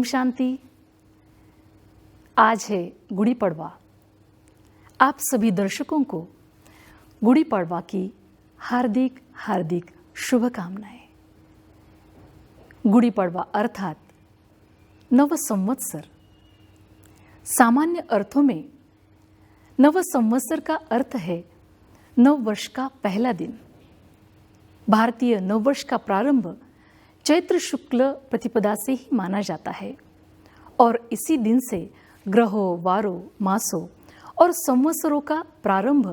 शांति। आज है गुड़ी पड़वा। आप सभी दर्शकों को गुड़ी पड़वा की हार्दिक हार्दिक शुभकामनाएं। गुड़ी पड़वा अर्थात नव संवत्सर। सामान्य अर्थों में नव संवत्सर का अर्थ है नव वर्ष का पहला दिन। भारतीय नववर्ष का प्रारंभ चैत्र शुक्ल प्रतिपदा से ही माना जाता है और इसी दिन से ग्रहों, वारों, मासों और संवत्सरों का प्रारंभ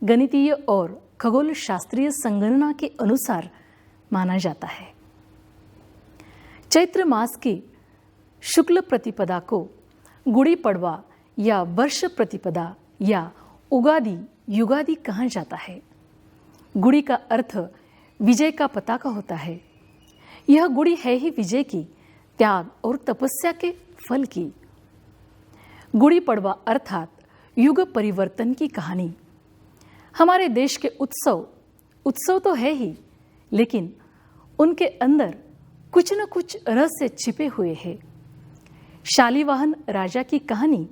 गणितीय और खगोल शास्त्रीय संगणना के अनुसार माना जाता है। चैत्र मास की शुक्ल प्रतिपदा को गुड़ी पड़वा या वर्ष प्रतिपदा या उगादि युगादि कहा जाता है। गुड़ी का अर्थ विजय का पताका होता है। यह गुड़ी है ही विजय की, त्याग और तपस्या के फल की। गुड़ी पड़वा अर्थात युग परिवर्तन की कहानी। हमारे देश के उत्सव तो है ही, लेकिन उनके अंदर कुछ न कुछ रहस्य छिपे हुए हैं। शालिवाहन राजा की कहानी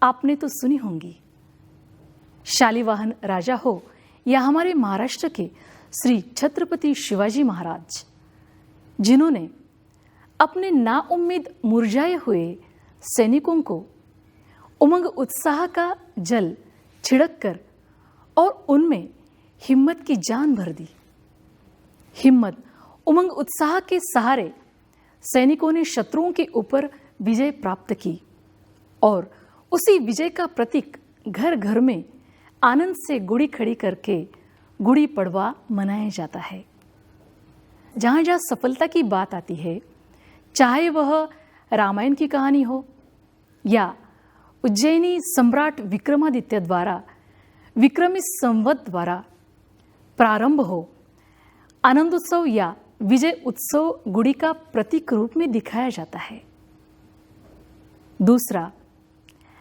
आपने तो सुनी होंगी। शालिवाहन राजा हो या हमारे महाराष्ट्र के श्री छत्रपति शिवाजी महाराज, जिन्होंने अपने नाउम्मीद मुरझाए हुए सैनिकों को उमंग उत्साह का जल छिड़ककर और उनमें हिम्मत की जान भर दी। हिम्मत उमंग उत्साह के सहारे सैनिकों ने शत्रुओं के ऊपर विजय प्राप्त की और उसी विजय का प्रतीक घर घर में आनंद से गुड़ी खड़ी करके गुड़ी पड़वा मनाया जाता है। जहाँ जहाँ सफलता की बात आती है, चाहे वह रामायण की कहानी हो या उज्जैनी सम्राट विक्रमादित्य द्वारा विक्रमी संवत द्वारा प्रारंभ हो, आनंदोत्सव या विजय उत्सव गुड़ी का प्रतीक रूप में दिखाया जाता है। दूसरा,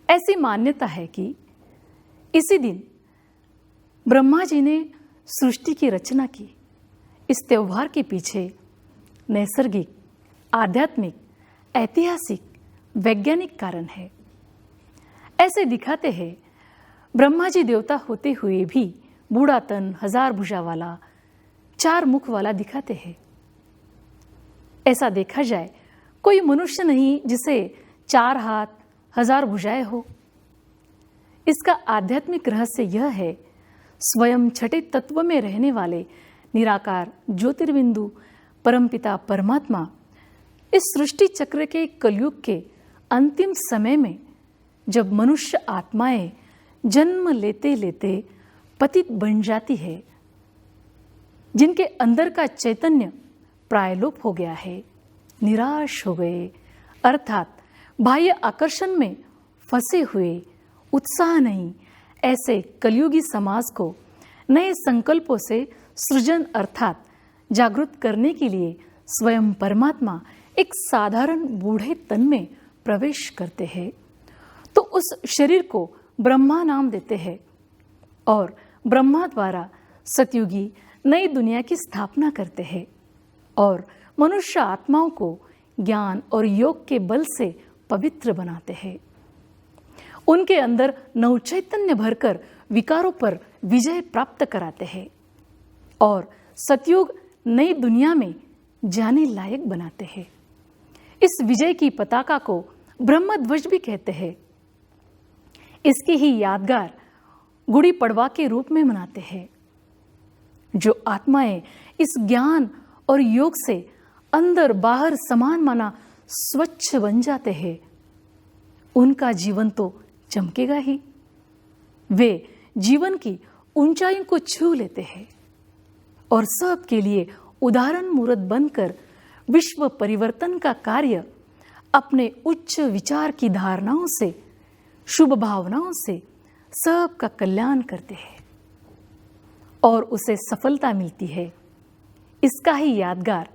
ऐसी मान्यता है कि इसी दिन ब्रह्मा जी ने सृष्टि की रचना की। इस त्योहार के पीछे नैसर्गिक, आध्यात्मिक, ऐतिहासिक, वैज्ञानिक कारण है। ऐसे दिखाते हैं ब्रह्मा जी देवता होते हुए भी बूढ़ा तन, 1000 भुजा वाला, 4 मुख वाला दिखाते हैं। ऐसा देखा जाए कोई मनुष्य नहीं जिसे 4 हाथ, 1000 भुजाएं हो। इसका आध्यात्मिक रहस्य यह है, स्वयं छठे तत्व में रहने वाले निराकार ज्योतिर्बिंदु परमपिता परमात्मा इस सृष्टि चक्र के कलयुग के अंतिम समय में जब मनुष्य आत्माएं जन्म लेते लेते पतित बन जाती है, जिनके अंदर का चैतन्य प्रायलोप हो गया है, निराश हो गए, अर्थात बाह्य आकर्षण में फंसे हुए, उत्साह नहीं, ऐसे कलयुगी समाज को नए संकल्पों से सृजन अर्थात जागृत करने के लिए स्वयं परमात्मा एक साधारण बूढ़े तन में प्रवेश करते हैं, तो उस शरीर को ब्रह्मा नाम देते हैं और ब्रह्मा द्वारा सतयुगी नई दुनिया की स्थापना करते हैं और मनुष्य आत्माओं को ज्ञान और योग के बल से पवित्र बनाते हैं। उनके अंदर नवचैतन्य भरकर विकारों पर विजय प्राप्त कराते हैं और सतयुग नई दुनिया में जाने लायक बनाते हैं। इस विजय की पताका को ब्रह्म ध्वज भी कहते हैं। इसकी ही यादगार गुड़ी पड़वा के रूप में मनाते हैं। जो आत्माएं इस ज्ञान और योग से अंदर बाहर समान माना स्वच्छ बन जाते हैं, उनका जीवन तो चमकेगा ही। वे जीवन की ऊंचाइयों को छू लेते हैं और सब के लिए उदाहरण मूर्त बनकर विश्व परिवर्तन का कार्य अपने उच्च विचार की धारणाओं से, शुभ भावनाओं से सबका कल्याण करते हैं और उसे सफलता मिलती है। इसका ही यादगार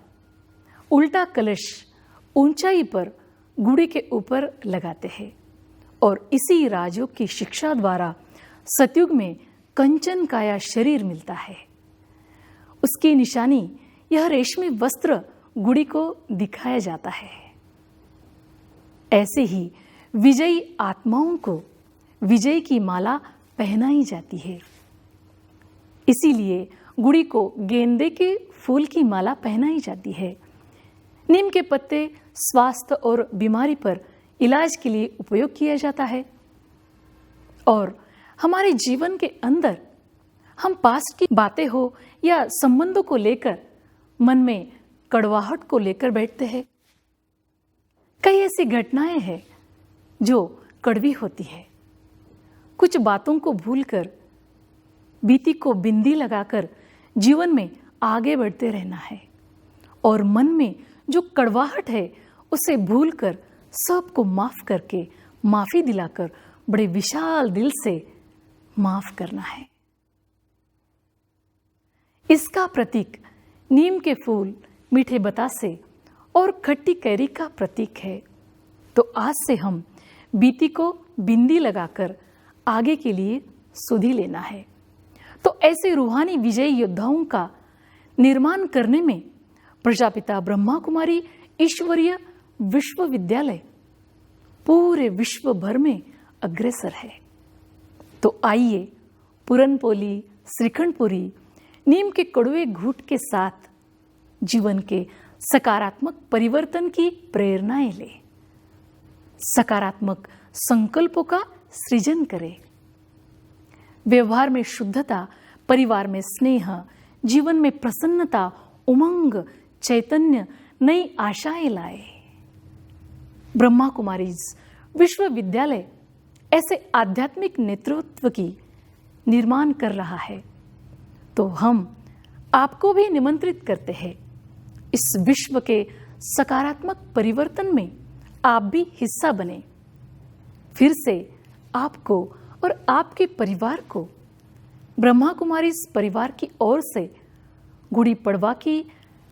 उल्टा कलश ऊंचाई पर गुड़ी के ऊपर लगाते हैं और इसी राजयोग की शिक्षा द्वारा सतयुग में कंचन काया शरीर मिलता है। उसकी निशानी यह रेशमी वस्त्र गुड़ी को दिखाया जाता है। ऐसे ही विजयी आत्माओं को विजय की माला पहनाई जाती है। इसीलिए गुड़ी को गेंदे के फूल की माला पहनाई जाती है। नीम के पत्ते स्वास्थ्य और बीमारी पर इलाज के लिए उपयोग किया जाता है। और हमारे जीवन के अंदर हम पास्ट की बातें हो या संबंधों को लेकर मन में कड़वाहट को लेकर बैठते हैं। कई ऐसी घटनाएं हैं जो कड़वी होती है। कुछ बातों को भूलकर, बीती को बिंदी लगाकर जीवन में आगे बढ़ते रहना है और मन में जो कड़वाहट है उसे भूलकर सबको माफ करके, माफी दिलाकर बड़े विशाल दिल से माफ करना है। इसका प्रतीक नीम के फूल, मीठे बतासे और खट्टी कैरी का प्रतीक है। तो आज से हम बीती को बिंदी लगाकर आगे के लिए सुधि लेना है। तो ऐसे रूहानी विजयी योद्धाओं का निर्माण करने में प्रजापिता ब्रह्मा कुमारी ईश्वरीय विश्वविद्यालय पूरे विश्व भर में अग्रसर है। तो आइए पुरनपोली, श्रीखंडपुरी, नीम के कड़वे घूंट के साथ जीवन के सकारात्मक परिवर्तन की प्रेरणाएं ले, सकारात्मक संकल्पों का सृजन करें। व्यवहार में शुद्धता, परिवार में स्नेह, जीवन में प्रसन्नता, उमंग, चैतन्य, नई आशाएं लाए। ब्रह्मा कुमारीज विश्वविद्यालय ऐसे आध्यात्मिक नेतृत्व की निर्माण कर रहा है। तो हम आपको भी निमंत्रित करते हैं, इस विश्व के सकारात्मक परिवर्तन में आप भी हिस्सा बने। फिर से आपको और आपके परिवार को ब्रह्मा कुमारी इस परिवार की ओर से गुड़ी पड़वा की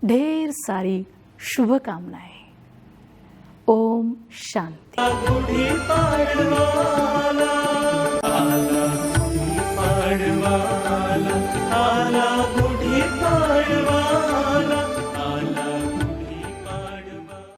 ढेर सारी शुभकामनाएं। ओम शांति।